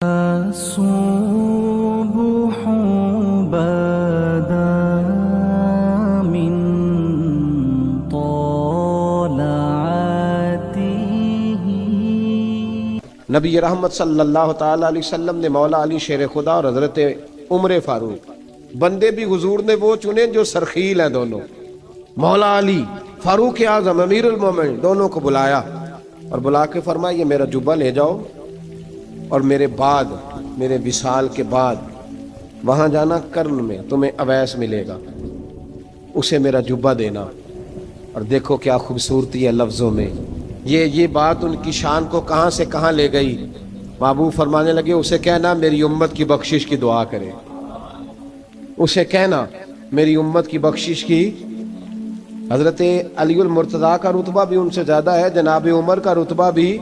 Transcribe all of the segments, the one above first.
الصبح بدا من طلعته۔ نبی رحمت صلی اللہ تعالیٰ علیہ وسلم نے مولا علی شیر خدا اور حضرت عمر فاروق بندے بھی حضور نے وہ چنے جو سرخیل ہیں دونوں، مولا علی فاروق اعظم امیر المومنین دونوں کو بلایا اور بلا کے فرمایا یہ میرا جبہ لے جاؤ اور میرے بعد میرے وصال کے بعد وہاں جانا کرن میں تمہیں اویس ملے گا، اسے میرا جبہ دینا۔ اور دیکھو کیا خوبصورتی ہے لفظوں میں، یہ بات ان کی شان کو کہاں سے کہاں لے گئی۔ محبوب فرمانے لگے اسے کہنا میری امت کی بخشش کی دعا کرے، اسے کہنا میری امت کی بخشش کی۔ حضرت علی المرتضیٰ کا رتبہ بھی ان سے زیادہ ہے، جناب عمر کا رتبہ بھی،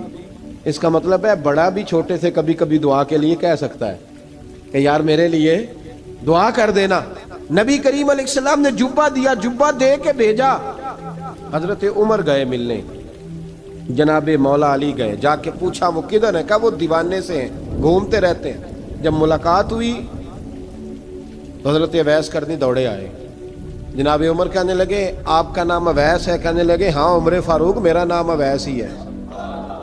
اس کا مطلب ہے بڑا بھی چھوٹے سے کبھی کبھی دعا کے لیے کہہ سکتا ہے کہ یار میرے لیے دعا کر دینا۔ نبی کریم علیہ السلام نے جبہ دیا، جبہ دے کے بھیجا۔ حضرت عمر گئے ملنے، جناب مولا علی گئے، جا کے پوچھا وہ کدھر ہے، کہا وہ دیوانے سے ہیں، گھومتے رہتے ہیں۔ جب ملاقات ہوئی تو حضرت اویس کرنی دوڑے آئے۔ جناب عمر کہنے لگے آپ کا نام اویس ہے؟ کہنے لگے ہاں عمر فاروق میرا نام اویس ہی ہے۔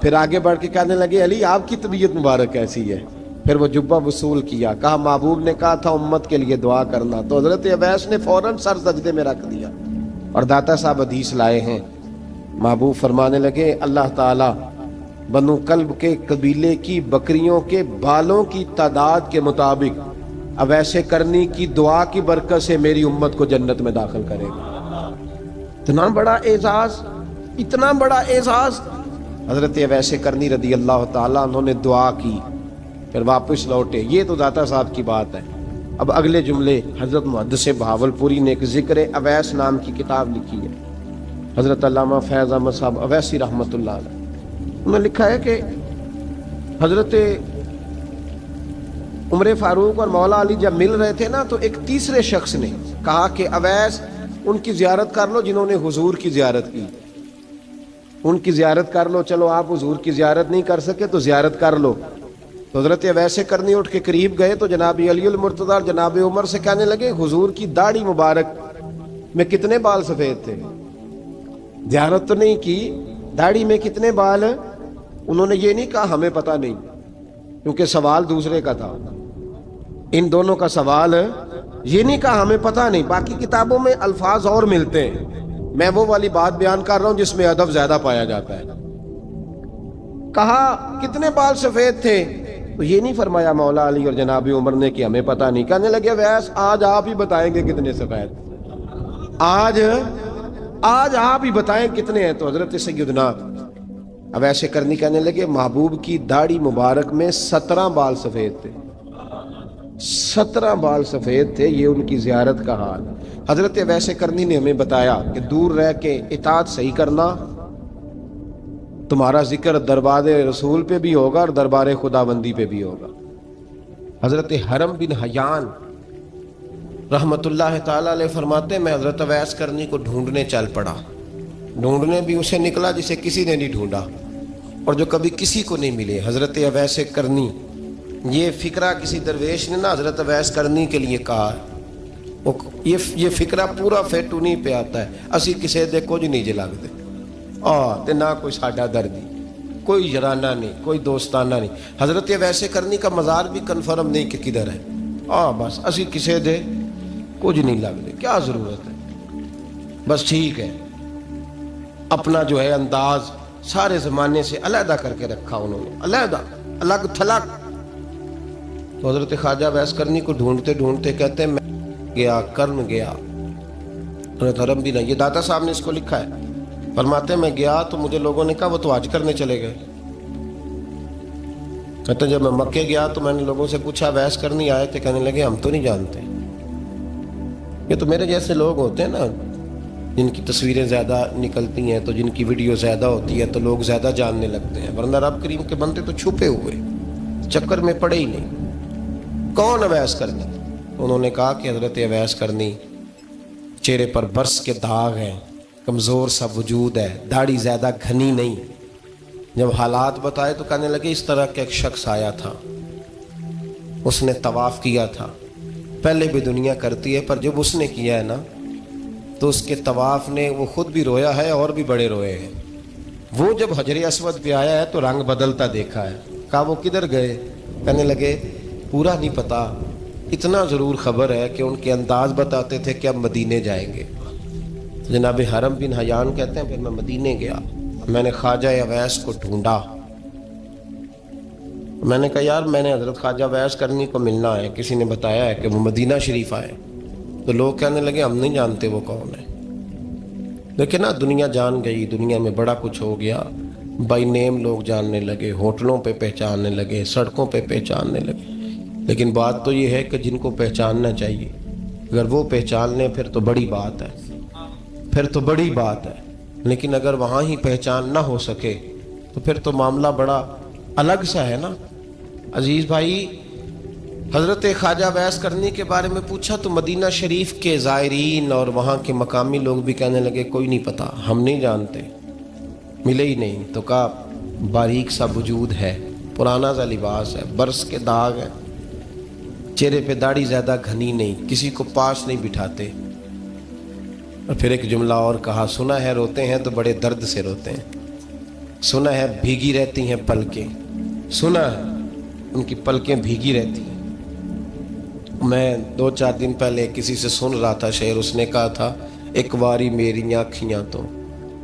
پھر آگے بڑھ کے کہنے لگے علی آپ کی طبیعت مبارک کیسی ہے؟ پھر وہ جبہ وصول کیا، کہا محبوب نے کہا تھا امت کے لیے دعا کرنا، تو حضرت اویس نے فوراً سر سجدے میں رکھ دیا۔ اور داتا صاحب حدیث لائے ہیں، محبوب فرمانے لگے اللہ تعالیٰ بنو کلب کے قبیلے کی بکریوں کے بالوں کی تعداد کے مطابق اویس کرنی کی دعا کی برکت سے میری امت کو جنت میں داخل کرے گا۔ اتنا بڑا اعزاز، اتنا بڑا اعزاز۔ حضرت اویس کرنی رضی اللہ تعالیٰ انہوں نے دعا کی، پھر واپس لوٹے۔ یہ تو داتا صاحب کی بات ہے۔ اب اگلے جملے حضرت محدث بہاولپوری نے ایک ذکر اویس نام کی کتاب لکھی ہے، حضرت علامہ فیض احمد صاحب اویسی رحمۃ اللہ علیہ، انہوں نے لکھا ہے کہ حضرت عمر فاروق اور مولا علی جب مل رہے تھے نا، تو ایک تیسرے شخص نے کہا کہ اویس ان کی زیارت کر لو جنہوں نے حضور کی زیارت کی، ان کی زیارت کر لو، چلو آپ حضور کی زیارت نہیں کر سکے تو زیارت کر لو۔ تو حضرت اویس کرنی اٹھ کے قریب گئے تو جناب علی المرتضیٰ اور جناب عمر سے کہنے لگے حضور کی داڑھی مبارک میں کتنے بال سفید تھے؟ زیارت تو نہیں کی، داڑھی میں کتنے بال؟ انہوں نے یہ نہیں کہا ہمیں پتہ نہیں، کیونکہ سوال دوسرے کا تھا۔ ان دونوں کا سوال یہ نہیں کہا ہمیں پتہ نہیں، باقی کتابوں میں الفاظ اور ملتے ہیں، میں وہ والی بات بیان کر رہا ہوں جس میں ادب زیادہ پایا جاتا ہے۔ کہا کتنے بال سفید تھے؟ تو یہ نہیں فرمایا مولا علی اور جناب عمر نے کہ ہمیں پتہ نہیں۔ کہنے لگے ویس آج آپ ہی بتائیں گے کتنے سفید، آج آپ ہی بتائیں کتنے ہیں۔ تو حضرت سیدنا اویس کرنی کہنے لگے محبوب کی داڑھی مبارک میں 17 بال سفید تھے، 17 بال سفید تھے، یہ ان کی زیارت کا حال۔ حضرت اویس کرنی نے ہمیں بتایا کہ دور رہ کے اطاعت صحیح کرنا، تمہارا ذکر دربار رسول پہ بھی ہوگا اور دربار خداوندی پہ بھی ہوگا۔ حضرت حرم بن حیان رحمت اللہ تعالیٰ علیہ فرماتے ہیں میں حضرت اویس کرنی کو ڈھونڈنے چل پڑا، ڈھونڈنے بھی اسے نکلا جسے کسی نے نہیں ڈھونڈا اور جو کبھی کسی کو نہیں ملے۔ حضرت اویس کرنی، یہ فکرہ کسی درویش نے نا حضرت اویس کرنی کے لیے کہا، یہ فکرہ پورا فیٹونی پہ آتا ہے، اسی کسے دے کچھ نہیں جے لگتے تے نہ کوئی ساڈا دردی، کوئی یارانہ نہیں، کوئی دوستانہ نہیں۔ حضرت اویس کرنی کا مزار بھی کنفرم نہیں کہ کدھر ہے، بس اسی کسے دے کچھ نہیں لگتے، کیا ضرورت ہے، بس ٹھیک ہے۔ اپنا جو ہے انداز سارے زمانے سے علیحدہ کر کے رکھا انہوں نے، علیحدہ، الگ تھلگ۔ تو حضرت خواجہ اویس کرنی کو ڈھونڈتے ڈھونڈتے کہتے ہیں میں گیا، کرن گیا، حضرت حرم بھی نہیں، یہ داتا صاحب نے اس کو لکھا ہے، فرماتے ہیں میں گیا تو مجھے لوگوں نے کہا وہ تو حج کرنے چلے گئے۔ کہتے ہیں جب میں مکے گیا تو میں نے لوگوں سے پوچھا اویس کرنی آئے تھے؟ کہنے لگے ہم تو نہیں جانتے۔ یہ تو میرے جیسے لوگ ہوتے ہیں نا، جن کی تصویریں زیادہ نکلتی ہیں تو جن کی ویڈیو زیادہ ہوتی ہے تو لوگ زیادہ جاننے لگتے ہیں، ورنہ رب کریم کے بندے تو چھپے ہوئے، چکر میں پڑے ہی نہیں۔ کون اویس کرنی؟ انہوں نے کہا کہ حضرت اویس کرنی، چہرے پر برس کے داغ ہیں، کمزور سا وجود ہے، داڑھی زیادہ گھنی نہیں۔ جب حالات بتائے تو کہنے لگے اس طرح کا ایک شخص آیا تھا، اس نے طواف کیا تھا، پہلے بھی دنیا کرتی ہے، پر جب اس نے کیا ہے نا تو اس کے طواف نے وہ خود بھی رویا ہے اور بھی بڑے روئے ہیں۔ وہ جب حجر اسود پہ آیا ہے تو رنگ بدلتا دیکھا ہے۔ کہا وہ کدھر گئے؟ کہنے لگے پورا نہیں پتا، اتنا ضرور خبر ہے کہ ان کے انداز بتاتے تھے کہ اب مدینے جائیں گے۔ جناب حرم بن حیان کہتے ہیں پھر میں مدینے گیا، میں نے خواجہ اویس کو ڈھونڈا، میں نے کہا یار میں نے حضرت خواجہ اویس کرنی کو ملنا ہے، کسی نے بتایا ہے کہ وہ مدینہ شریف آئے، تو لوگ کہنے لگے ہم نہیں جانتے وہ کون ہے۔ لیکن نا دنیا جان گئی، دنیا میں بڑا کچھ ہو گیا، بائی نیم لوگ جاننے لگے، ہوٹلوں پہ پہچاننے لگے، سڑکوں پہ پہچاننے لگے۔ لیکن بات تو یہ ہے کہ جن کو پہچاننا چاہیے اگر وہ پہچان لیں پھر تو بڑی بات ہے، پھر تو بڑی بات ہے۔ لیکن اگر وہاں ہی پہچان نہ ہو سکے تو پھر تو معاملہ بڑا الگ سا ہے نا۔ عزیز بھائی، حضرت خواجہ اویس کرنی کے بارے میں پوچھا تو مدینہ شریف کے زائرین اور وہاں کے مقامی لوگ بھی کہنے لگے کوئی نہیں پتا، ہم نہیں جانتے، ملے ہی نہیں۔ تو کہا باریک سا وجود ہے، پرانا سا لباس ہے، برس کے داغ ہے، چہرے پہ داڑھی زیادہ گھنی نہیں، کسی کو پاس نہیں بٹھاتے۔ اور پھر ایک جملہ اور کہا، سنا ہے روتے ہیں تو بڑے درد سے روتے ہیں، سنا ہے بھیگی رہتی ہیں پلکیں، سنا ہے ان کی پلکیں بھیگی رہتی ہیں۔ میں 2-4 دن پہلے کسی سے سن رہا تھا شعر، اس نے کہا تھا ایک واری میری آنکھیاں تو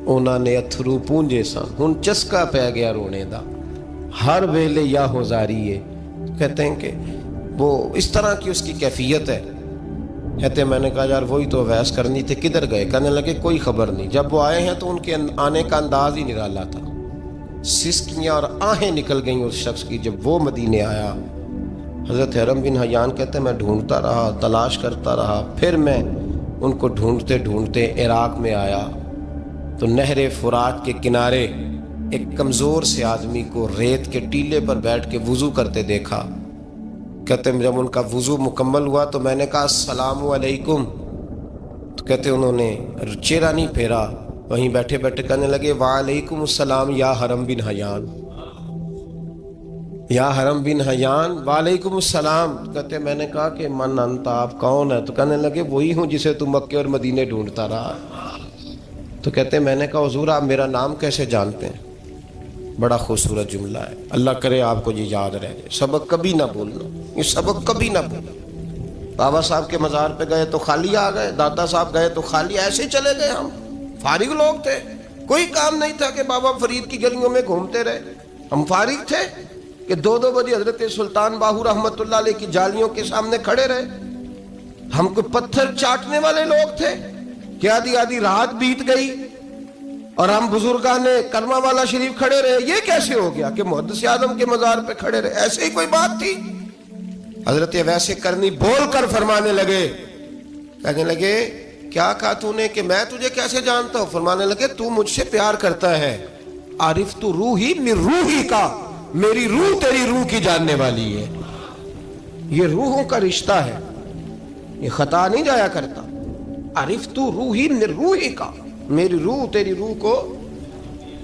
انہوں نے اتھرو پونجے سن، ہن چسکا پہ گیا رونے دا، ہر ویلے یا ہوزاری ہے۔ کہتے ہیں کہ وہ اس طرح کی اس کی کیفیت ہے۔ کہتے ہیں میں نے کہا یار وہی تو اویس کرنی تھے، کدھر گئے؟ کہنے لگے کوئی خبر نہیں، جب وہ آئے ہیں تو ان کے آنے کا انداز ہی نرالا تھا، سسکیاں اور آہیں نکل گئیں اس شخص کی جب وہ مدینے آیا۔ حضرت حرم بن حیان کہتے ہیں میں ڈھونڈتا رہا، تلاش کرتا رہا، پھر میں ان کو ڈھونڈتے ڈھونڈتے عراق میں آیا تو نہر فرات کے کنارے ایک کمزور سے آدمی کو ریت کے ٹیلے پر بیٹھ کے وضو کرتے دیکھا۔ کہتے ہیں جب ان کا وضو مکمل ہوا تو میں نے کہا السلام علیکم، تو کہتے انہوں نے چہرہ نہیں پھیرا، وہیں بیٹھے بیٹھے کہنے لگے وعلیکم السلام یا حرم بن حیان، یا حرم بن حیان وعلیکم السلام۔ کہتے میں نے کہا کہ من انت، آپ کون ہے؟ تو کہنے لگے وہی ہوں جسے تم مکے اور مدینے ڈھونڈتا رہا۔ تو کہتے میں نے کہا حضور آپ میرا نام کیسے جانتے ہیں؟ بڑا خوبصورت جملہ ہے، اللہ کرے آپ کو یہ یاد رہ جائے، سبق کبھی نہ بھولنا، یہ سبق کبھی نہ بھولنا۔ بابا صاحب کے مزار پہ گئے تو خالی آ گئے، دادا صاحب گئے تو خالی، ایسے ہی چلے گئے۔ ہم فارغ لوگ تھے، کوئی کام نہیں تھا کہ بابا فرید کی گلیوں میں گھومتے رہے، ہم فارغ تھے کہ 2 بجے حضرت سلطان باہو رحمت اللہ علیہ کی جالیوں کے سامنے کھڑے رہے۔ ہم کوئی پتھر چاٹنے والے لوگ تھے کہ آدھی رات بیت گئی اور ہم بزرگان کرما والا شریف کھڑے رہے؟ یہ کیسے ہو گیا کہ محدث اعظم کے مزار پہ کھڑے رہے؟ ایسے ہی کوئی بات تھی؟ حضرت اویس کرنی بول کر فرمانے لگے، کہنے لگے کیا کہا تو نے کہ میں تجھے کیسے جانتا ہوں؟ فرمانے لگے تو مجھ سے پیار کرتا ہے، عارف تو روحی من روحی کا، میری روح تیری روح کی جاننے والی ہے۔ یہ روحوں کا رشتہ ہے، یہ خطا نہیں جایا کرتا۔ عارف تو روحی من روحی کا، میری روح تیری روح کو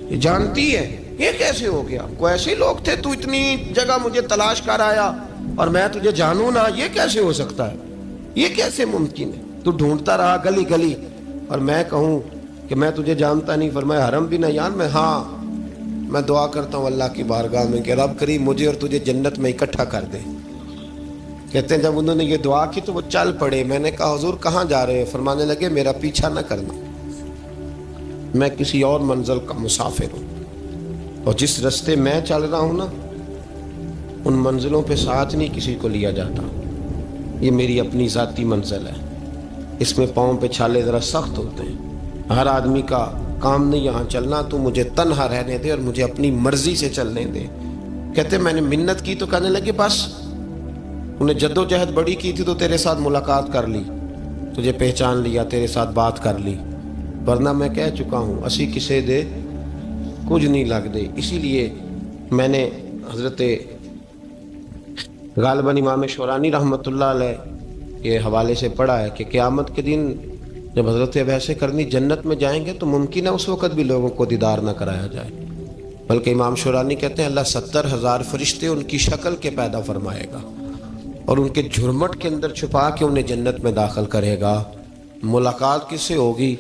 یہ جانتی ہے۔ یہ کیسے ہو گیا؟ کوئی ایسے لوگ تھے تو اتنی جگہ مجھے تلاش کر آیا اور میں تجھے جانوں نہ؟ یہ کیسے ہو سکتا ہے؟ یہ کیسے ممکن ہے؟ تو ڈھونڈتا رہا گلی گلی اور میں کہوں کہ میں تجھے جانتا نہیں؟ فرمایا حرم بن حیان میں دعا کرتا ہوں اللہ کی بارگاہ میں کہ رب کریم مجھے اور تجھے جنت میں اکٹھا کر دے۔ کہتے ہیں جب انہوں نے یہ دعا کی تو وہ چل پڑے۔ میں نے کہا حضور کہاں جا رہے ہیں؟ فرمانے لگے میرا پیچھا نہ کرنا، میں کسی اور منزل کا مسافر ہوں، اور جس رستے میں چل رہا ہوں نا ان منزلوں پہ ساتھ نہیں کسی کو لیا جاتا، یہ میری اپنی ذاتی منزل ہے، اس میں پاؤں پہ چھالے ذرا سخت ہوتے ہیں، ہر آدمی کا کام نہیں یہاں چلنا، تو مجھے تنہا رہنے دے اور مجھے اپنی مرضی سے چلنے دے۔ کہتے میں نے منت کی تو کہنے لگے بس انہیں جد و جہد بڑی کی تھی تو تیرے ساتھ ملاقات کر لی، تجھے پہچان لیا، تیرے ساتھ بات کر لی، ورنہ میں کہہ چکا ہوں اسی کسے دے کچھ نہیں لگ دے۔ اسی لیے میں نے حضرت غالباً امام شورانی رحمۃ اللہ علیہ کے حوالے سے پڑھا ہے کہ قیامت کے دن جب حضرت اویس کرنی جنت میں جائیں گے تو ممکن ہے اس وقت بھی لوگوں کو دیدار نہ کرایا جائے، بلکہ امام شورانی کہتے ہیں اللہ 70,000 فرشتے ان کی شکل کے پیدا فرمائے گا، اور ان کے جھرمٹ کے اندر چھپا کے انہیں جنت میں داخل کرے گا۔ ملاقات کس سے ہوگی؟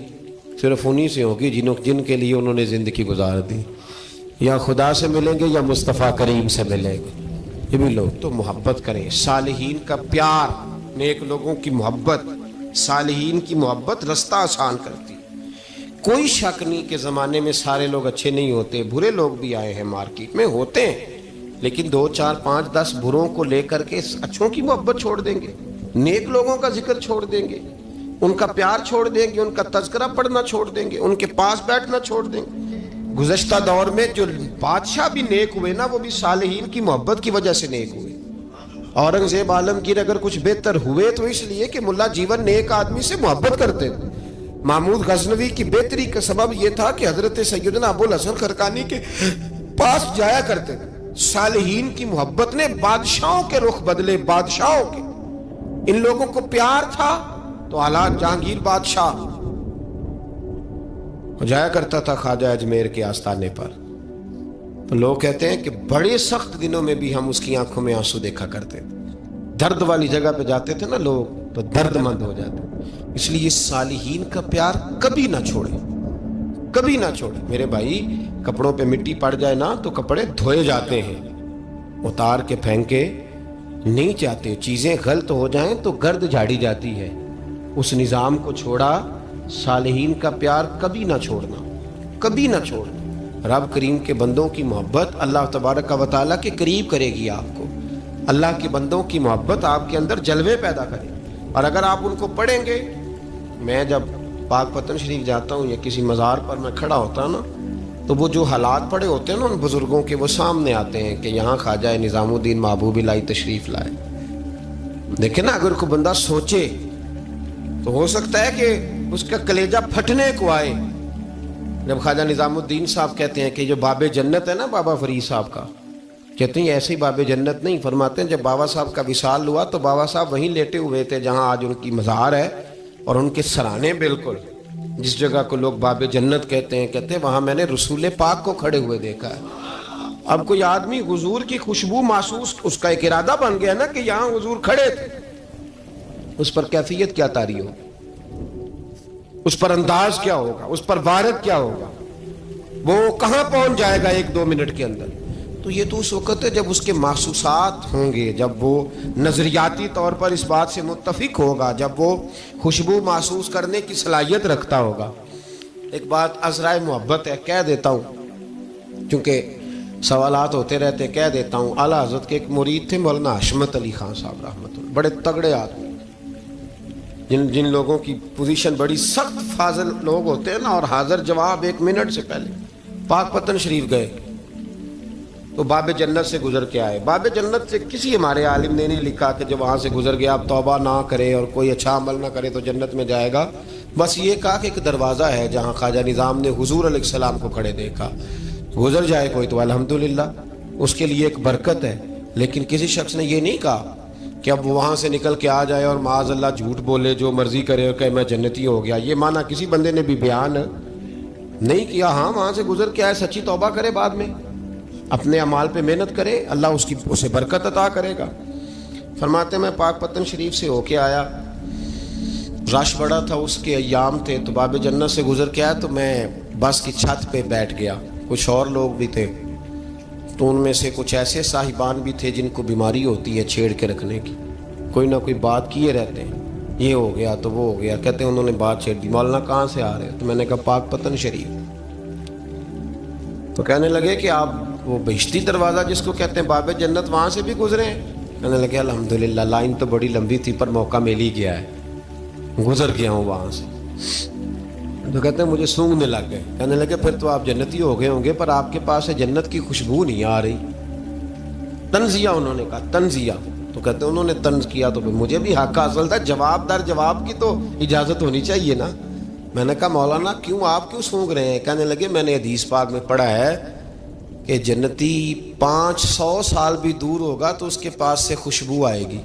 صرف انہی سے ہوگی جن کے لیے انہوں نے زندگی گزار دی۔ یا خدا سے ملیں گے یا مصطفیٰ کریم سے ملیں گے۔ یہ بھی لوگ تو محبت کریں، صالحین کا پیار، نیک لوگوں کی محبت، صالحین کی محبت رستہ آسان کرتی۔ کوئی شک نہیں کہ زمانے میں سارے لوگ اچھے نہیں ہوتے، برے لوگ بھی آئے ہیں مارکیٹ میں، ہوتے ہیں، لیکن 2 4 5 10 بروں کو لے کر کے اچھوں کی محبت چھوڑ دیں گے، نیک لوگوں کا ذکر چھوڑ دیں گے، ان کا پیار چھوڑ دیں گے، ان کا تذکرہ پڑھنا چھوڑ دیں گے، ان کے پاس بیٹھنا چھوڑ دیں گے۔ گزشتہ دور میں جو بادشاہ بھی نیک ہوئے نا، وہ بھی صالحین کی محبت کی وجہ سے نیک ہوئے۔ اورنگزیب عالمگیر اگر کچھ بہتر ہوئے تو اس لیے کہ ملا جیون نیک آدمی سے محبت کرتے تھے۔ محمود غزنوی کی بہتری کا سبب یہ تھا کہ حضرت سیدنا ابو الحسن خرقانی کے پاس جایا کرتے تھے۔ صالحین کی محبت نے بادشاہوں کے رخ بدلے، بادشاہوں کے۔ ان لوگوں کو پیار تھا تو حالات جہانگیر بادشاہ جایا کرتا تھا خواجہ اجمیر کے آستانے پر، تو لوگ کہتے ہیں کہ بڑے سخت دنوں میں بھی ہم اس کی آنکھوں میں آنسو دیکھا کرتے تھے۔ درد والی جگہ پہ جاتے تھے نا لوگ تو درد مند ہو جاتے۔ اس لیے صالحین کا پیار کبھی نہ چھوڑے، کبھی نہ چھوڑے۔ میرے بھائی، کپڑوں پہ مٹی پڑ جائے نا تو کپڑے دھوئے جاتے ہیں، اتار کے پھینکے نہیں جاتے۔ چیزیں غلط ہو جائیں تو گرد جھاڑی جاتی ہے۔ اس نظام کو چھوڑا، صالحین کا پیار کبھی نہ چھوڑنا، کبھی نہ چھوڑنا۔ رب کریم کے بندوں کی محبت اللہ تبارک و تعالیٰ کے قریب کرے گی آپ کو۔ اللہ کے بندوں کی محبت آپ کے اندر جلوے پیدا کرے، اور اگر آپ ان کو پڑھیں گے۔ میں جب پاک پتن شریف جاتا ہوں یا کسی مزار پر میں کھڑا ہوتا ہوں نا، تو وہ جو حالات پڑے ہوتے ہیں نا ان بزرگوں کے، وہ سامنے آتے ہیں کہ یہاں خواجہ نظام الدین محبوب الہی تشریف لائے۔ دیکھیں نا، اگر کوئی بندہ سوچے تو ہو سکتا ہے کہ اس کا کلیجہ پھٹنے کو آئے جب خواجہ نظام الدین صاحب کہتے ہیں کہ جو باب جنت ہے نا بابا فرید صاحب کا، کہتے ہیں ایسی باب جنت نہیں، فرماتے ہیں جب بابا صاحب کا وصال ہوا تو بابا صاحب وہیں لیٹے ہوئے تھے جہاں آج ان کی مزار ہے، اور ان کے سرانے بالکل جس جگہ کو لوگ باب جنت کہتے ہیں وہاں میں نے رسول پاک کو کھڑے ہوئے دیکھا ہے۔ اب کوئی آدمی حضور کی خوشبو محسوس، اس کا ایک ارادہ بن گیا نا کہ یہاں حضور کھڑے تھے، اس پر کیفیت کیا طاری ہو، اس پر انداز کیا ہوگا، اس پر وارد کیا ہوگا، وہ کہاں پہنچ جائے گا 1-2 منٹ کے اندر۔ تو یہ تو اس وقت ہے جب اس کے محسوسات ہوں گے، جب وہ نظریاتی طور پر اس بات سے متفق ہوگا، جب وہ خوشبو محسوس کرنے کی صلاحیت رکھتا ہوگا۔ ایک بات عذرائے محبت ہے، کہہ دیتا ہوں کیونکہ سوالات ہوتے رہتے، کہہ دیتا ہوں۔ اعلیٰ حضرت کے ایک مرید تھے مولانا حشمت علی خان صاحب رحمۃ اللہ، بڑے تگڑے آدمی، جن لوگوں کی پوزیشن بڑی سخت فاضل لوگ ہوتے ہیں نا، اور حاضر جواب 1 منٹ سے پہلے۔ پاک پتن شریف گئے تو باب جنت سے گزر کے آئے۔ باب جنت سے کسی ہمارے عالم نے نہیں لکھا کہ جب وہاں سے گزر گیا اب توبہ نہ کرے اور کوئی اچھا عمل نہ کرے تو جنت میں جائے گا، بس یہ کہا کہ ایک دروازہ ہے جہاں خواجہ نظام نے حضور علیہ السلام کو کھڑے دیکھا، گزر جائے کوئی تو الحمدللہ اس کے لیے ایک برکت ہے۔ لیکن کسی شخص نے یہ نہیں کہا کہ اب وہاں سے نکل کے آ جائے اور معاذ اللہ جھوٹ بولے، جو مرضی کرے اور کہے میں جنتی ہو گیا۔ یہ معنی کسی بندے نے بھی بیان نہیں کیا۔ ہاں، وہاں سے گزر کے آئے، سچی توبہ کرے، بعد میں اپنے اعمال پہ محنت کرے، اللہ اسے برکت عطا کرے گا۔ فرماتے میں پاک پتن شریف سے ہو کے آیا، رش بڑا تھا، اس کے ایام تھے، تو باب جنت سے گزر کے آیا تو میں بس کی چھت پہ بیٹھ گیا۔ کچھ اور لوگ بھی تھے، تو ان میں سے کچھ ایسے صاحبان بھی تھے جن کو بیماری ہوتی ہے چھیڑ کے رکھنے کی، کوئی نہ کوئی بات کیے رہتے ہیں، یہ ہو گیا تو وہ ہو گیا، کہتے ہیں انہوں نے بات چھیڑ دی، مولانا کہاں سے آ رہے؟ تو میں نے کہا پاک پتن شریف۔ تو کہنے لگے کہ آپ وہ بہشتی دروازہ جس کو کہتے ہیں باب جنت، وہاں سے بھی گزرے ہیں؟ کہنے لگے الحمدللہ، لائن تو بڑی لمبی تھی پر موقع مل ہی گیا ہے، گزر گیا ہوں وہاں سے۔ تو کہتے ہیں مجھے سونگنے لگ گئے۔ کہنے لگے پھر تو آپ جنتی ہو گئے ہوں گے، پر آپ کے پاس سے جنت کی خوشبو نہیں آ رہی۔ تنزیہ، انہوں نے کہا تنزیہ۔ تو کہتے ہیں انہوں نے طنز کیا تو مجھے بھی حق حاصل تھا، جواب در جواب کی تو اجازت ہونی چاہیے نا۔ میں نے کہا مولانا کیوں، آپ کیوں سونگ رہے ہیں؟ کہنے لگے میں نے حدیث پاک میں پڑھا ہے کہ جنتی 500 سال بھی دور ہوگا تو اس کے پاس سے خوشبو آئے گی،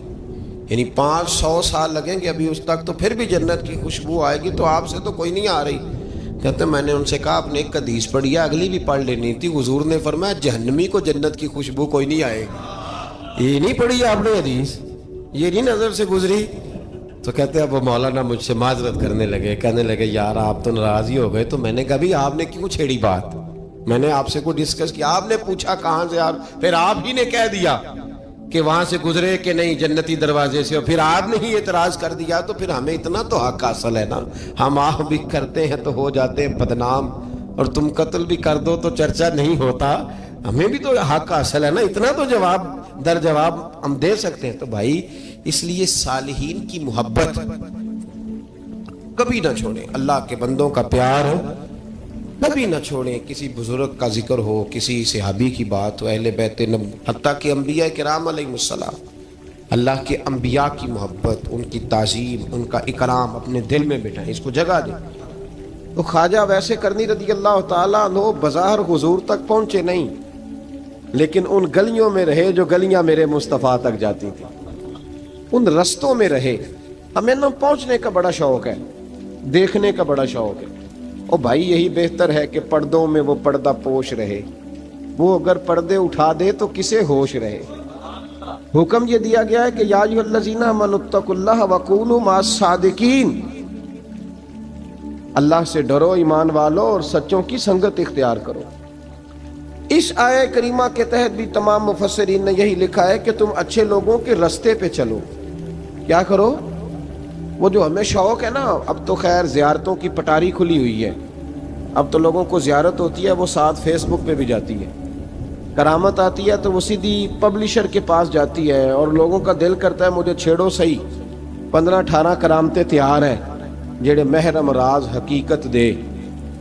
یعنی 500 سال لگیں گے ابھی اس تک تو پھر بھی جنت کی خوشبو آئے گی، تو آپ سے تو کوئی نہیں آ رہی۔ کہتے ہیں میں نے ان سے کہا آپ نے ایک حدیث پڑھی ہے، اگلی بھی پڑھ لینی تھی۔ حضور نے فرمایا جہنمی کو جنت کی خوشبو کوئی نہیں آئے گی۔ یہ نہیں پڑھی آپ نے حدیث؟ یہ نہیں نظر سے گزری. تو کہتے ہیں اب وہ مولانا مجھ سے معذرت کرنے لگے, کہنے لگے یار آپ تو ناراض ہی ہو گئے. تو میں نے کہا بھی آپ نے کیوں چھیڑی بات؟ میں نے آپ سے کوئی ڈسکس کیا؟ آپ نے پوچھا کہاں سے, آپ پھر آپ ہی نے کہہ دیا کہ وہاں سے گزرے کہ نہیں جنتی دروازے سے, اور پھر آپ نے ہی اعتراض کر دیا. تو پھر ہمیں اتنا تو حق حاصل ہے نا, ہم آہ بھی کرتے ہیں تو ہو جاتے ہیں بدنام, اور تم قتل بھی کر دو تو چرچا نہیں ہوتا. ہمیں بھی تو حق حاصل ہے نا, اتنا تو جواب در جواب ہم دے سکتے ہیں. تو بھائی اس لیے صالحین کی محبت کبھی نہ چھوڑیں, اللہ کے بندوں کا پیار کبھی نہ چھوڑیں. کسی بزرگ کا ذکر ہو, کسی صحابی کی بات ہو, اہل بیت نبی, حتیٰ کہ انبیاء کرام علیہ السلام, اللہ کے انبیاء کی محبت, ان کی تعظیم, ان کا اکرام اپنے دل میں بٹھائیں, اس کو جگہ دیں. تو خواجہ ویسے کرنی رضی اللہ تعالیٰ عنہ بظاہر حضور تک پہنچے نہیں, لیکن ان گلیوں میں رہے جو گلیاں میرے مصطفیٰ تک جاتی تھیں, ان رستوں میں رہے. ہمیں نہ پہنچنے کا بڑا شوق ہے, دیکھنے کا بڑا شوق ہے. اور بھائی یہی بہتر ہے کہ پردوں میں وہ پردہ پوش رہے, وہ اگر پردے اٹھا دے تو کسے ہوش رہے. حکم یہ دیا گیا ہے کہ یا ایھا الذین آمنوا اتقوا اللہ وکونوا مع الصادقین, اللہ سے ڈرو ایمان والو اور سچوں کی سنگت اختیار کرو. اس آیہ کریمہ کے تحت بھی تمام مفسرین نے یہی لکھا ہے کہ تم اچھے لوگوں کے رستے پہ چلو. کیا کرو؟ وہ جو ہمیں شوق ہے نا, اب تو خیر زیارتوں کی پٹاری کھلی ہوئی ہے, اب تو لوگوں کو زیارت ہوتی ہے وہ ساتھ فیس بک پہ بھی جاتی ہے, کرامت آتی ہے تو وہ سیدھی پبلشر کے پاس جاتی ہے, اور لوگوں کا دل کرتا ہے مجھے چھیڑو صحیح. 15-18 کرامتیں تیار ہیں, جڑے محرم راز حقیقت دے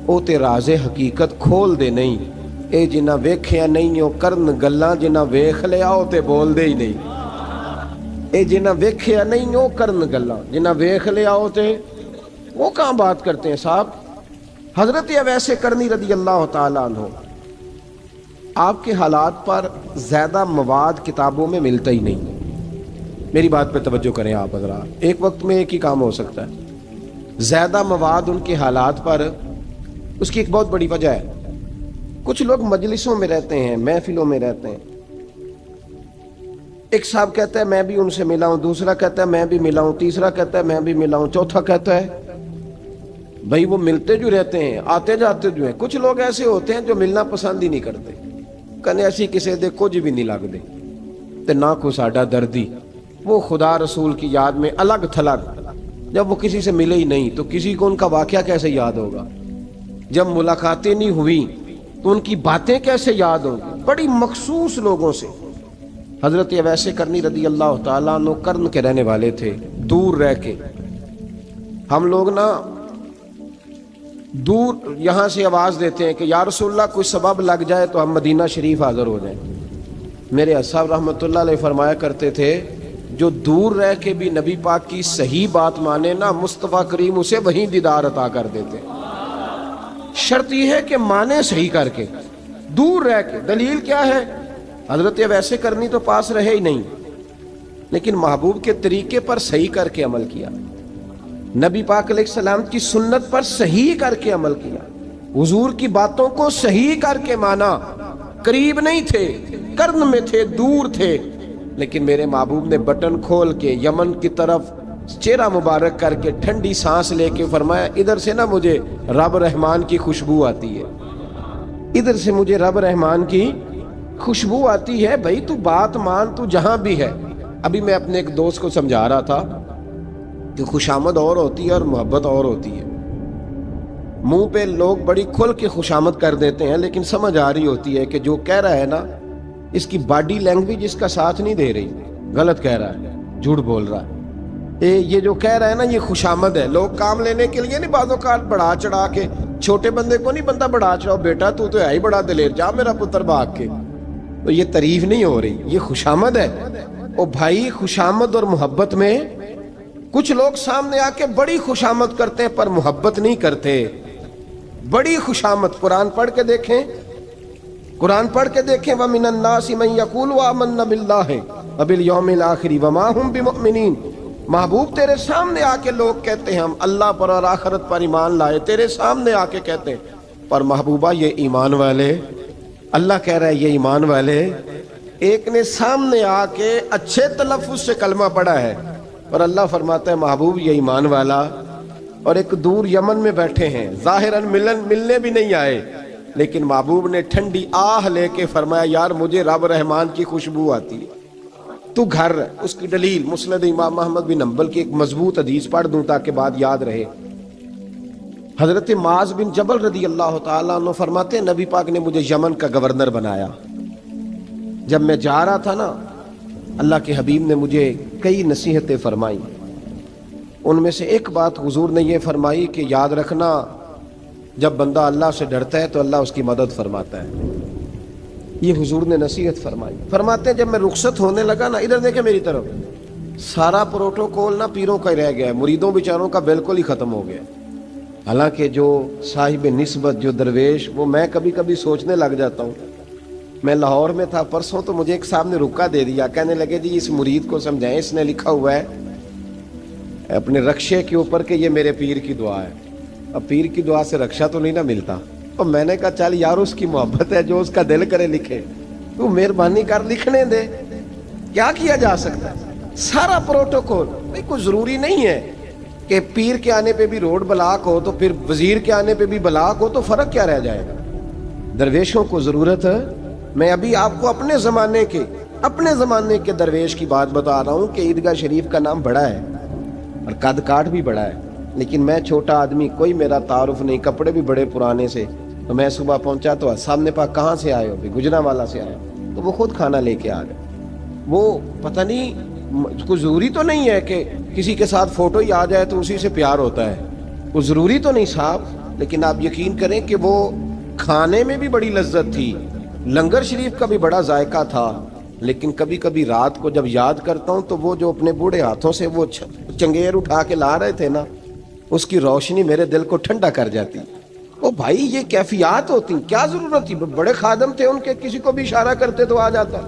او تے راز حقیقت کھول دے نہیں. اے جنہ ویکھیا نہیں او کرن گلاں, جنہ ویکھ لیا او تے بول دے ہی نہیں. اے جنہ ویکھیا نہیں او کرن گلاں, جنہ ویکھ لیا او تے وہ کہاں بات کرتے ہیں صاحب. حضرت اویس کرنی رضی اللہ تعالیٰ عنہ, آپ کے حالات پر زیادہ مواد کتابوں میں ملتا ہی نہیں. میری بات پہ توجہ کریں آپ حضرات, ایک وقت میں ایک ہی کام ہو سکتا ہے. زیادہ مواد ان کے حالات پر, اس کی ایک بہت بڑی وجہ ہے. کچھ لوگ مجلسوں میں رہتے ہیں, محفلوں میں رہتے ہیں, ایک صاحب کہتا ہے میں بھی ان سے ملا ہوں, دوسرا کہتا ہے میں بھی ملا ہوں, تیسرا کہتا ہے میں بھی ملا ہوں, چوتھا کہتا ہے بھائی وہ ملتے جو رہتے ہیں, آتے جاتے جو ہیں. کچھ لوگ ایسے ہوتے ہیں جو ملنا پسند ہی نہیں کرتے, کہنے ایسی کسی دے کچھ بھی نہیں لگ دے تے نہ کو ساڈا دردی. وہ خدا رسول کی یاد میں الگ تھلگ, جب وہ کسی سے ملے ہی نہیں تو کسی کو ان کا واقعہ کیسے یاد ہوگا؟ جب ملاقاتیں نہیں ہوئی تو ان کی باتیں کیسے یاد ہوں گی؟ بڑی مخصوص لوگوں سے. حضرت اویس کرنی رضی اللہ تعالیٰ عنہ کرن کے رہنے والے تھے, دور رہ کے. ہم لوگ نا دور یہاں سے آواز دیتے ہیں کہ یا رسول اللہ کوئی سبب لگ جائے تو ہم مدینہ شریف حاضر ہو جائیں. میرے صاحب رحمۃ اللہ علیہ فرمایا کرتے تھے جو دور رہ کے بھی نبی پاک کی صحیح بات مانے نا, مصطفیٰ کریم اسے وہیں دیدار عطا کر دیتے. شرط یہ ہے کہ مانے صحیح کر کے, دور رہ کے. دلیل کیا ہے؟ حضرت اویس کرنی تو پاس رہے ہی نہیں, لیکن محبوب کے طریقے پر صحیح کر کے عمل کیا, نبی پاک علیہ السلام کی سنت پر صحیح کر کے عمل کیا, حضور کی باتوں کو صحیح کر کے مانا. قریب نہیں تھے, کرن میں تھے, دور تھے, لیکن میرے محبوب نے بٹن کھول کے یمن کی طرف چہرہ مبارک کر کے ٹھنڈی سانس لے کے فرمایا ادھر سے نا مجھے رب رحمان کی خوشبو آتی ہے, ادھر سے مجھے رب رحمان کی خوشبو آتی ہے. بھائی تو بات مان, تو جہاں بھی ہے. ابھی میں اپنے ایک دوست کو سمجھا رہا تھا کہ خوشامد اور ہوتی ہے اور محبت اور ہوتی ہے. منہ پہ لوگ بڑی کھل کے خوشامد کر دیتے ہیں, لیکن سمجھ آ رہی ہوتی ہے کہ جو کہہ رہا ہے نا اس کی باڈی لینگویج اس کا ساتھ نہیں دے رہی, غلط کہہ رہا ہے, جھوٹ بول رہا ہے. یہ جو کہہ رہا ہے نا یہ خوشامد ہے. لوگ کام لینے کے لیے نہیں بعض اوقات بڑھا چڑھا کے, چھوٹے بندے کو نہیں بندہ بڑھا چڑھاؤ, بیٹا تو ہے ہی بڑا دلیر, جا میرا پتر بھاگ کے. تو یہ تعریف نہیں ہو رہی, یہ خوشامد ہے. اور بھائی خوشامد اور محبت میں کچھ لوگ سامنے آ کے بڑی خوشامد کرتے ہیں پر محبت نہیں کرتے. بڑی خوشامد قرآن پڑھ کے دیکھیں, قرآن پڑھ کے دیکھیں وَمِنَ النَّاسِ مَن يَقُولُ آمَنَّا بِاللَّهِ وَبِالْيَوْمِ الْآخِرِ وَمَا هُمْ بِمُؤْمِنِينَ. محبوب تیرے سامنے آ کے لوگ کہتے ہیں ہم اللہ پر اور آخرت پر ایمان لائے, تیرے سامنے آ کے کہتے ہیں, پر محبوبہ یہ ایمان والے, اللہ کہہ رہا ہے یہ ایمان والے ایک نے سامنے آ کے اچھے تلفظ سے کلمہ پڑھا ہے، اور اللہ فرماتا ہے محبوب یہ ایمان والا، اور ایک دور یمن میں بیٹھے ہیں، ظاہراً ملنے بھی نہیں آئے، لیکن محبوب نے ٹھنڈی آہ لے کے فرمایا یار مجھے رب رحمان کی خوشبو آتی ہے، تو گھر۔ اس کی دلیل مسند امام احمد بن حنبل کی ایک مضبوط حدیث پڑھ دوں تاکہ بات یاد رہے۔ حضرت معاذ بن جبل رضی اللہ تعالیٰ عنہ فرماتے ہیں نبی پاک نے مجھے یمن کا گورنر بنایا۔ جب میں جا رہا تھا نا، اللہ کے حبیب نے مجھے کئی نصیحتیں فرمائیں، ان میں سے ایک بات حضور نے یہ فرمائی کہ یاد رکھنا جب بندہ اللہ سے ڈرتا ہے تو اللہ اس کی مدد فرماتا ہے۔ یہ حضور نے نصیحت فرمائی۔ فرماتے ہیں جب میں رخصت ہونے لگا نا، ادھر دیکھیں میری طرف، سارا پروٹوکول نا پیروں کا ہی رہ گیا ہے، مریدوں بیچاروں کا بالکل ہی ختم ہو گیا۔ حالانکہ جو صاحب نسبت، جو درویش، وہ میں کبھی کبھی سوچنے لگ جاتا ہوں۔ میں لاہور میں تھا پرسوں، تو مجھے ایک صاحب نے رکا دے دیا، کہنے لگے جی اس مرید کو سمجھائیں، اس نے لکھا ہوا ہے اپنے رکشے کے اوپر کہ یہ میرے پیر کی دعا ہے۔ اب پیر کی دعا سے رکشہ تو نہیں نہ ملتا، اور میں نے کہا چل یار اس کی محبت ہے، جو اس کا دل کرے لکھے، تو مہربانی کر لکھنے دے، کیا کیا جا سکتا ہے۔ سارا پروٹوکول بھائی کوئی ضروری نہیں ہے کہ پیر کے آنے پہ بھی روڈ بلاک ہو تو پھر وزیر کے آنے پہ بھی بلاک ہو، تو فرق کیا رہ جائے گا۔ درویشوں کو ضرورت ہے۔ میں ابھی آپ کو اپنے زمانے کے درویش کی بات بتا رہا ہوں کہ عیدگاہ شریف کا نام بڑا ہے اور قد کاٹ بھی بڑا ہے، لیکن میں چھوٹا آدمی، کوئی میرا تعارف نہیں، کپڑے بھی بڑے پرانے سے، تو میں صبح پہنچا تو سامنے پاک کہاں سے آئے ہو؟ گجرانوالہ سے آئے، تو وہ خود کھانا لے کے آ گئے۔ وہ پتہ نہیں، کوئی ضروری تو نہیں ہے کہ کسی کے ساتھ فوٹو ہی آ جائے تو اسی سے پیار ہوتا ہے، وہ ضروری تو نہیں صاحب، لیکن آپ یقین کریں کہ وہ کھانے میں بھی بڑی لذت تھی، لنگر شریف کا بھی بڑا ذائقہ تھا۔ لیکن کبھی کبھی رات کو جب یاد کرتا ہوں تو وہ جو اپنے بوڑھے ہاتھوں سے وہ چنگیر اٹھا کے لا رہے تھے نا، اس کی روشنی میرے دل کو ٹھنڈا کر جاتی۔ او بھائی یہ کیفیات ہوتی، کیا ضرورت تھی؟ بڑے خادم تھے ان کے، کسی کو بھی اشارہ کرتے تو آ جاتا،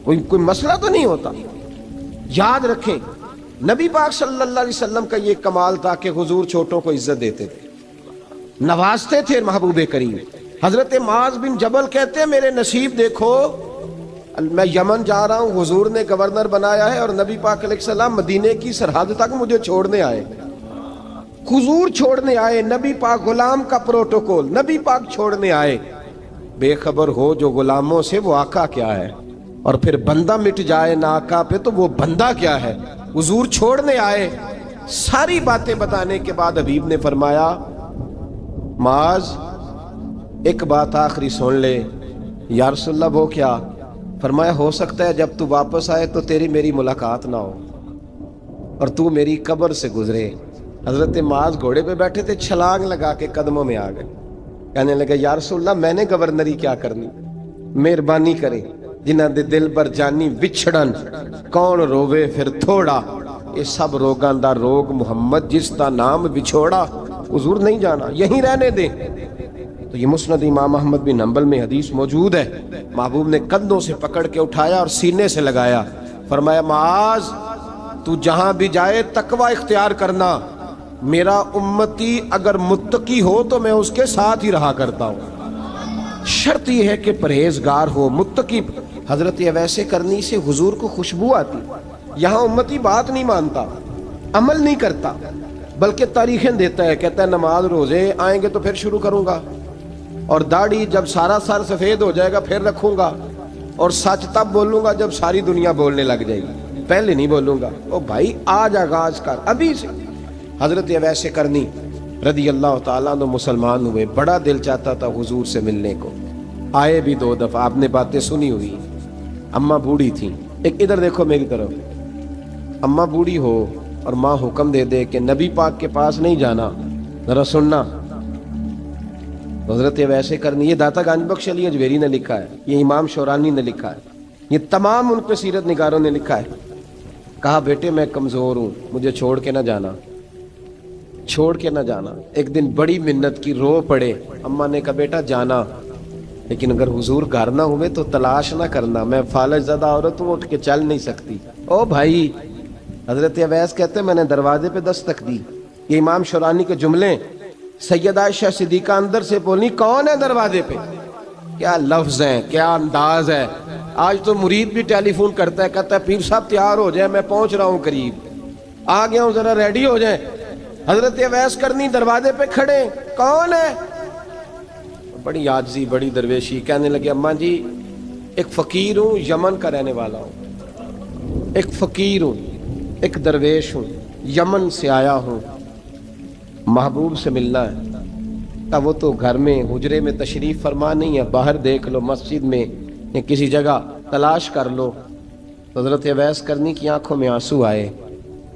کوئی مسئلہ تو نہیں ہوتا۔ یاد رکھیں نبی پاک صلی اللہ علیہ وسلم کا یہ کمال تھا کہ حضور چھوٹوں کو عزت دیتے تھے، نوازتے تھے محبوب کریم۔ حضرت معاذ بن جبل کہتے ہیں میرے نصیب دیکھو، میں یمن جا رہا ہوں، حضور نے گورنر بنایا ہے، اور نبی پاک علیہ السلام مدینے کی سرحد تک مجھے چھوڑنے آئے، حضور چھوڑنے آئے، نبی پاک غلام کا پروٹوکول، نبی پاک چھوڑنے آئے۔ بے خبر ہو جو غلاموں سے وہ آقا کیا ہے، اور پھر بندہ مٹ جائے نہ آقا پہ تو وہ بندہ کیا ہے۔ حضور چھوڑنے آئے، ساری باتیں بتانے کے بعد حبیب نے فرمایا معاذ ایک بات آخری سن لے۔ یا رسول اللہ وہ کیا؟ فرمایا ہو سکتا ہے جب تو واپس آئے تو تیری میری ملاقات نہ ہو اور تو میری قبر سے گزرے۔ حضرت معاذ گھوڑے پہ بیٹھے تھے، چھلانگ لگا کے قدموں میں آ گئے، کہنے لگے یا رسول اللہ میں نے گورنری کیا کرنی، مہربانی کرے، جنہ دے دل بر جانی وچھڑن کون روے پھر تھوڑا، یہ سب روگاں دا روگ محمد جس دا نام بچھوڑا۔ حضور نہیں جانا، یہیں رہنے دیں۔ تو یہ مسند امام احمد بن حنبل میں حدیث موجود ہے، محبوب نے کندھوں سے پکڑ کے اٹھایا اور سینے سے لگایا، فرمایا معاذ تو جہاں بھی جائے تقوی اختیار کرنا، میرا امتی اگر متقی ہو تو میں اس کے ساتھ ہی رہا کرتا ہوں، شرط یہ ہے کہ پرہیزگار ہو، متقی۔ حضرت اویس کرنی سے حضور کو خوشبو آتی، یہاں امتی بات نہیں مانتا، عمل نہیں کرتا، بلکہ تاریخیں دیتا ہے، کہتا ہے نماز روزے آئیں گے تو پھر شروع کروں گا، اور داڑھی جب سارا سر سفید ہو جائے گا پھر رکھوں گا، اور سچ تب بولوں گا جب ساری دنیا بولنے لگ جائے گی، پہلے نہیں بولوں گا۔ او بھائی آج آغاز کر ابھی سے۔ حضرت اویس کرنی رضی اللہ تعالیٰ عنہ مسلمان ہوئے، بڑا دل چاہتا تھا حضور سے ملنے کو، آئے بھی 2 دفعہ، آپ نے باتیں سنی ہوئی، اماں بوڑھی تھیں۔ ایک ادھر دیکھو میری طرف، اماں بوڑھی ہو اور ماں حکم دے دے کہ نبی پاک کے پاس نہیں جانا، ذرا سننا۔ حضرت اویس کرنی، یہ داتا گنج بخش علی اجویری نے لکھا ہے، یہ امام شورانی نے لکھا ہے، یہ تمام ان پہ سیرت نگاروں نے لکھا ہے۔ کہا بیٹے میں کمزور ہوں، مجھے چھوڑ کے نہ جانا، چھوڑ کے نہ جانا۔ ایک دن بڑی منت کی، رو پڑے، اماں نے کہا بیٹا جانا، لیکن اگر حضور گھر نہ ہوئے تو تلاش نہ کرنا، میں فالج زدہ عورت ہوں، اٹھ کے چل نہیں سکتی۔ او بھائی، حضرت اویس کہتے ہیں میں نے دروازے پہ دستک دی، یہ امام شورانی کے جملے، سیدہ عائشہ صدیقہ اندر سے بولی کون ہے دروازے پہ؟ کیا لفظ ہیں، کیا انداز ہے، آج تو مرید بھی ٹیلی فون کرتا ہے، کہتا ہے پیر صاحب تیار ہو جائے، میں پہنچ رہا ہوں قریب، آ گیا ہوں، ذرا ریڈی ہو جائیں۔ حضرت اویس کرنی دروازے پہ کھڑے، کون ہے؟ بڑی عاجزی، بڑی درویشی، کہنے لگے اماں جی ایک فقیر ہوں، یمن کا رہنے والا ہوں، ایک فقیر ہوں، ایک درویش ہوں، یمن سے آیا ہوں، محبوب سے ملنا ہے۔ اب وہ تو گھر میں حجرے میں تشریف فرما نہیں ہے، باہر دیکھ لو، مسجد میں یا کسی جگہ تلاش کر لو۔ حضرت اویس کرنی کی آنکھوں میں آنسو آئے،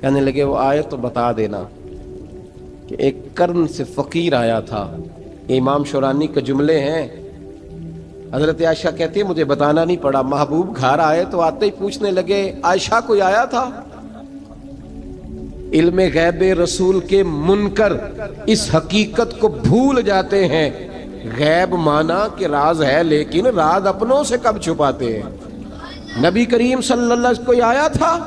کہنے لگے وہ آئے تو بتا دینا کہ ایک کرن سے فقیر آیا تھا۔ یہ امام شورانی کے جملے ہیں۔ حضرت عائشہ کہتی ہے مجھے بتانا نہیں پڑا، محبوب گھر آئے تو آتے ہی پوچھنے لگے عائشہ کوئی آیا تھا؟ علم غیب رسول کے منکر اس حقیقت کو بھول جاتے ہیں، غیب مانا کہ راز ہے لیکن راز اپنوں سے کب چھپاتے ہیں۔ نبی کریم صلی اللہ علیہ وسلم کوئی آیا تھا؟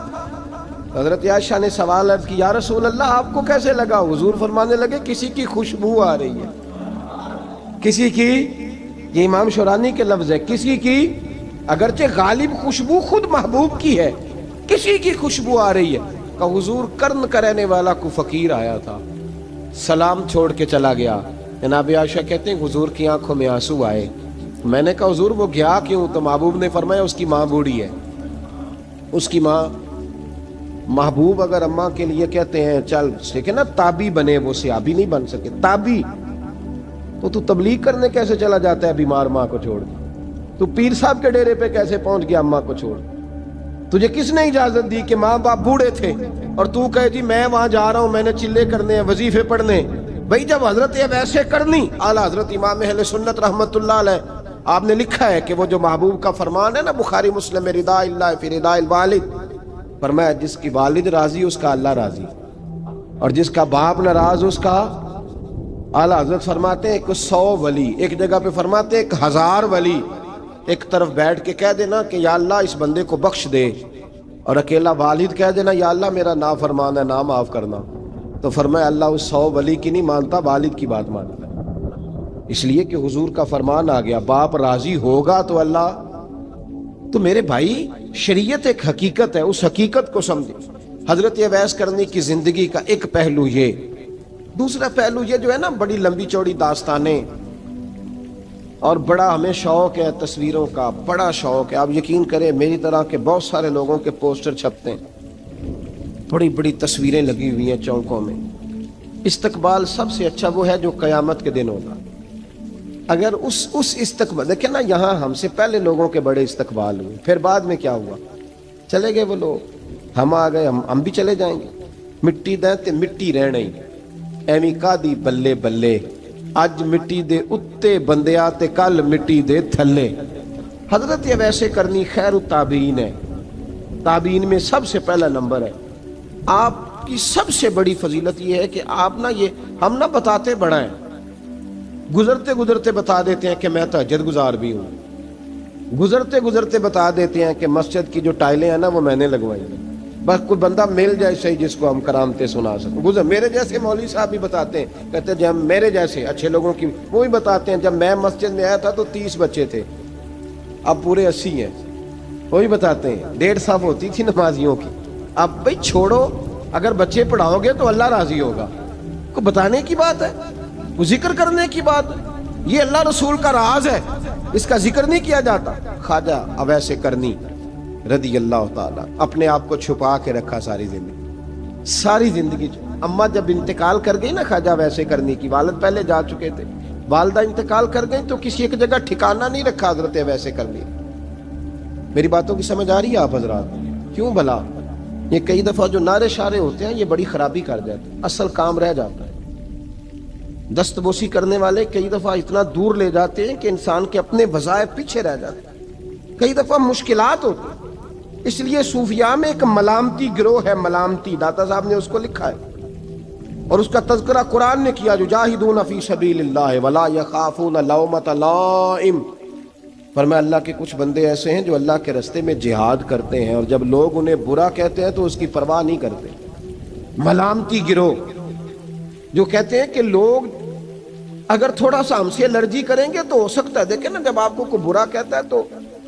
حضرت عائشہ نے سوال عرض کی یا رسول اللہ آپ کو کیسے لگا؟ حضور فرمانے لگے کسی کی خوشبو آ رہی ہے، کسی کی، یہ امام شورانی کے لفظ ہے، کسی کی، اگرچہ غالب خوشبو خود محبوب کی ہے، کسی کی خوشبو آ رہی ہے۔ کہ حضور کرن کا رہنے والا کو فقیر آیا تھا، سلام چھوڑ کے چلا گیا۔ جناب عائشہ کہتے ہیں حضور کی آنکھوں میں آنسو آئے۔ میں نے کہا حضور وہ گیا کیوں؟ تو محبوب نے فرمایا اس کی ماں بوڑھی ہے، اس کی ماں، محبوب اگر اماں کے لیے کہتے ہیں چل دیکھیں نا تابی بنے، وہ صحابی نہیں بن سکے، تابی، تو تبلیغ کرنے کیسے چلا جاتا ہے بیمار ماں کو چھوڑ کے؟ تو پیر صاحب کے ڈیرے پہ کیسے پہنچ گیا اماں کو چھوڑ؟ تجھے کس نے اجازت دی کہ ماں باپ بوڑھے تھے اور تو کہے جی میں وہاں جا رہا ہوں، میں نے چلے کرنے ہیں، وظیفے پڑھنے؟ بھئی جب حضرت ویسے کرنی اعلیٰ حضرت امام اہل سنت رحمت اللہ علیہ آپ نے لکھا ہے کہ وہ جو محبوب کا فرمان ہے نا بخاری مسلم میں، رضا اللہ فی رضا الوالد، فرمایا جس کی والد راضی اس کا اللہ راضی، اور جس کا باپ ناراض اس کا، اعلیٰ حضرت فرماتے ہیں ایک 100 ولی، ایک جگہ پہ فرماتے ہیں 1000 ولی ایک طرف بیٹھ کے کہہ دینا کہ یا اللہ اس بندے کو بخش دے، اور اکیلا والد کہہ دینا یا اللہ میرا نافرمان ہے نہ معاف کرنا، تو فرمایا اللہ اس 100 ولی کی نہیں مانتا، والد کی بات مانتا ہے۔ اس لیے کہ حضور کا فرمان آ گیا باپ راضی ہوگا تو اللہ۔ تو میرے بھائی شریعت ایک حقیقت ہے، اس حقیقت کو سمجھے۔ حضرت اویس کرنی کی زندگی کا ایک پہلو یہ، دوسرا پہلو یہ جو ہے نا بڑی لمبی چوڑی داستانیں، اور بڑا ہمیں شوق ہے تصویروں کا، بڑا شوق ہے۔ آپ یقین کریں میری طرح کے بہت سارے لوگوں کے پوسٹر چھپتے ہیں، بڑی بڑی تصویریں لگی ہوئی ہیں چوکوں میں۔ استقبال سب سے اچھا وہ ہے جو قیامت کے دن ہوگا۔ اگر اس استقبال دیکھیں نا، یہاں ہم سے پہلے لوگوں کے بڑے استقبال ہوئے، پھر بعد میں کیا ہوا؟ چلے گئے وہ لوگ، ہم آ گئے، ہم بھی چلے جائیں گے۔ مٹی دیں تے مٹی رہنے ایویں کا دی بلے بلے، اج مٹی دے اتے بندیا تے کل مٹی دے تھلے۔ حضرت ویسے کرنی خیر التابعین ہے، تابعین میں سب سے پہلا نمبر ہے۔ آپ کی سب سے بڑی فضیلت یہ ہے کہ آپ نا، یہ ہم نہ بتاتے بڑا ہیں، گزرتے گزرتے بتا دیتے ہیں کہ میں تہجد گزار بھی ہوں، گزرتے گزرتے بتا دیتے ہیں کہ مسجد کی جو ٹائلیں ہیں نا وہ میں نے لگوائی ہیں، بس کوئی بندہ مل جائے صحیح جس کو ہم کرامتیں سنا سکیں۔ میرے جیسے مولوی صاحب بھی بتاتے ہیں، کہتے ہیں جب میرے جیسے اچھے لوگوں کی وہ بھی بتاتے ہیں جب میں مسجد میں آیا تھا تو 30 بچے تھے، اب پورے 80 ہیں، وہ بھی بتاتے ہیں 1.5 صف ہوتی تھی نمازیوں کی، اب بھائی چھوڑو، اگر بچے پڑھاؤ گے تو اللہ راضی ہوگا۔ کو بتانے کی بات ہے، وہ ذکر کرنے کی بات ہے، یہ اللہ رسول کا راز ہے، اس کا ذکر نہیں کیا جاتا۔ خواجہ اویس کرنی رضی اللہ تعالیٰ اپنے آپ کو چھپا کے رکھا ساری زندگی۔ اماں جب انتقال کر گئی نا خواجہ ویسے کرنی کی، والد پہلے جا چکے تھے، والدہ انتقال کر گئی تو کسی ایک جگہ ٹھکانہ نہیں رکھا حضرت ویسے کرنی۔ میری باتوں کی سمجھ آ رہی ہے آپ حضرات؟ کیوں بھلا یہ کئی دفعہ جو نعرے شارے ہوتے ہیں یہ بڑی خرابی کر جاتے ہیں، اصل کام رہ جاتا ہے۔ دست بوسی کرنے والے کئی دفعہ اتنا دور لے جاتے ہیں کہ انسان کے اپنے وظائف پیچھے رہ جاتے ہیں، کئی دفعہ مشکلات ہوتی ہیں۔ اس لیے صوفیاء میں ایک ملامتی گروہ ہے، ملامتی، داتا صاحب نے اس کو لکھا ہے اور اس کا تذکرہ قرآن نے کیا، یجاہدون فی سبیل اللہ ولا یخافون لومۃ لائم۔ فرمایا اللہ کے کچھ بندے ایسے ہیں جو اللہ کے راستے میں جہاد کرتے ہیں اور جب لوگ انہیں برا کہتے ہیں تو اس کی پرواہ نہیں کرتے۔ ملامتی گروہ جو کہتے ہیں کہ لوگ اگر تھوڑا سا ہم سے الرجی کریں گے تو ہو سکتا ہے، دیکھیں نا جب آپ کو کوئی برا کہتا ہے تو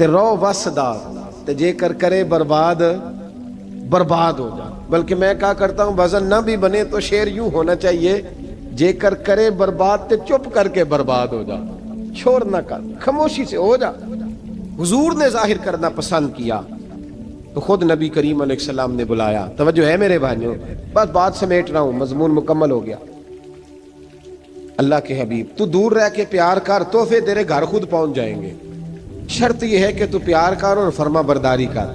تے رو وسدا تے جے کر کرے برباد برباد ہو جا. بلکہ میں کہا کرتا ہوں وزن نہ بھی بنے تو شعر یوں ہونا چاہیے جے کر کرے برباد تے چپ کر کے برباد ہو جا. شور نہ کر, خاموشی سے ہو جا. حضور نے ظاہر کرنا پسند کیا تو خود نبی کریم علیہ السلام نے بلایا. توجہ ہے میرے بھائیوں, بس بات سمیٹ رہا ہوں, مضمون مکمل ہو گیا. اللہ کے حبیب تو دور رہ کے پیار کر, تحفے تیرے گھر خود پہنچ جائیں گے. شرط یہ ہے کہ تو پیار کر اور فرما برداری کر.